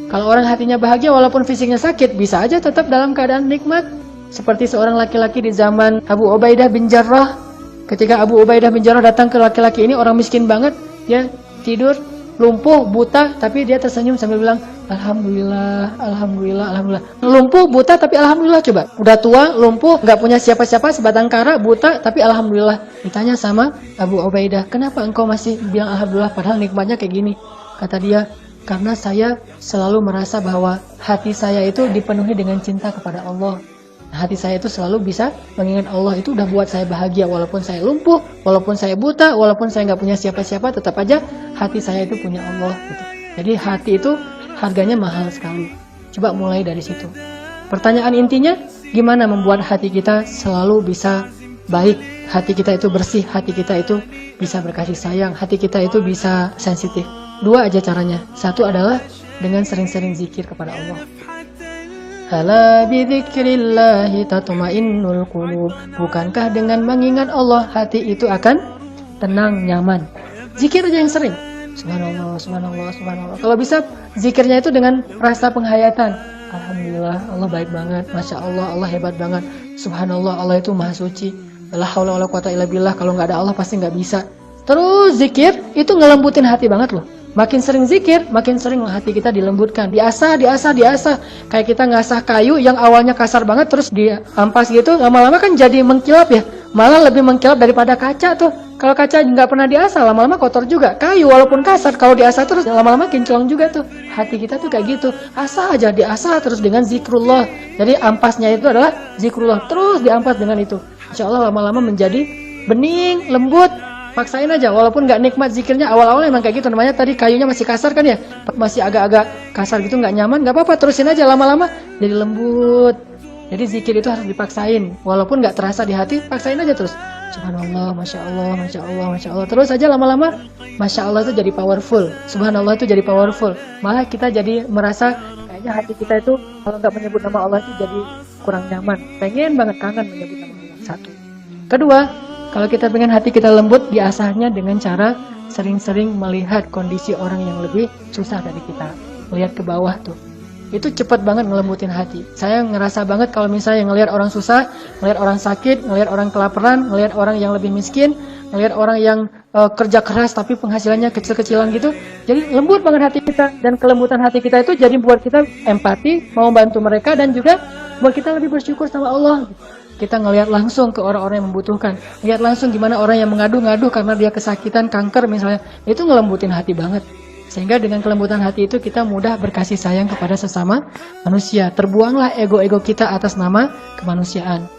Kalau orang hatinya bahagia walaupun fisiknya sakit, bisa aja tetap dalam keadaan nikmat. Seperti seorang laki-laki di zaman Abu Ubaidah bin Jarrah. Ketika Abu Ubaidah bin Jarrah datang ke laki-laki ini, orang miskin banget, dia tidur, lumpuh, buta, tapi dia tersenyum sambil bilang, Alhamdulillah, Alhamdulillah, Alhamdulillah. Lumpuh, buta, tapi Alhamdulillah. Coba, udah tua, lumpuh, gak punya siapa-siapa, sebatang kara, buta, tapi Alhamdulillah. Ditanya sama Abu Ubaidah, kenapa engkau masih bilang Alhamdulillah padahal nikmatnya kayak gini? Kata dia, karena saya selalu merasa bahwa hati saya itu dipenuhi dengan cinta kepada Allah. Hati saya itu selalu bisa mengingat Allah, itu udah buat saya bahagia. Walaupun saya lumpuh, walaupun saya buta, walaupun saya nggak punya siapa-siapa, tetap aja hati saya itu punya Allah gitu. Jadi hati itu harganya mahal sekali. Coba mulai dari situ. Pertanyaan intinya, gimana membuat hati kita selalu bisa baik, hati kita itu bersih, hati kita itu bisa berkasih sayang, hati kita itu bisa sensitif. Dua aja caranya. Satu adalah dengan sering-sering zikir kepada Allah. Ala bidzikrillahi tatma'innul qulub. Bukankah dengan mengingat Allah hati itu akan tenang, nyaman. Zikir aja yang sering. Subhanallah, subhanallah, subhanallah. Kalau bisa zikirnya itu dengan rasa penghayatan. Alhamdulillah, Allah baik banget. Masya Allah, Allah hebat banget. Subhanallah, Allah itu maha suci. La haula wala quwata illa billah. Kalau nggak ada Allah pasti nggak bisa. Terus zikir itu ngelembutin hati banget loh. Makin sering zikir, makin sering hati kita dilembutkan. Diasah, diasah, diasah. Kayak kita ngasah kayu yang awalnya kasar banget, terus diampas gitu, lama-lama kan jadi mengkilap ya. Malah lebih mengkilap daripada kaca tuh. Kalau kaca nggak pernah diasah, lama-lama kotor juga. Kayu walaupun kasar, kalau diasah terus, lama-lama kinclong juga tuh. Hati kita tuh kayak gitu. Asah aja, diasah terus dengan zikrullah. Jadi ampasnya itu adalah zikrullah. Terus diampas dengan itu. Insya Allah lama-lama menjadi bening, lembut. Paksain aja, walaupun nggak nikmat zikirnya, awal-awal emang kayak gitu, namanya tadi kayunya masih kasar kan ya, masih agak-agak kasar gitu, nggak nyaman, nggak apa-apa, terusin aja, lama-lama jadi lembut. Jadi zikir itu harus dipaksain, walaupun nggak terasa di hati, paksain aja terus. Subhanallah, Masya Allah, Masya Allah, Masya Allah, terus aja lama-lama, Masya Allah itu jadi powerful, Subhanallah itu jadi powerful, malah kita jadi merasa kayaknya hati kita itu kalau nggak menyebut nama Allah itu jadi kurang nyaman, pengen banget kangen menyebut nama Allah. Satu. Kedua, kalau kita pengen hati kita lembut, diasahnya dengan cara sering-sering melihat kondisi orang yang lebih susah dari kita. Melihat ke bawah tuh. Itu cepat banget ngelembutin hati. Saya ngerasa banget kalau misalnya ngelihat orang susah, ngelihat orang sakit, ngelihat orang kelaparan, ngelihat orang yang lebih miskin, ngelihat orang yang kerja keras tapi penghasilannya kecil-kecilan gitu. Jadi lembut banget hati kita. Dan kelembutan hati kita itu jadi buat kita empati, mau bantu mereka, dan juga buat kita lebih bersyukur sama Allah. Kita ngelihat langsung ke orang-orang yang membutuhkan. Lihat langsung gimana orang yang mengadu-ngadu karena dia kesakitan, kanker misalnya. Itu ngelembutin hati banget. Sehingga dengan kelembutan hati itu kita mudah berkasih sayang kepada sesama manusia. Terbuanglah ego-ego kita atas nama kemanusiaan.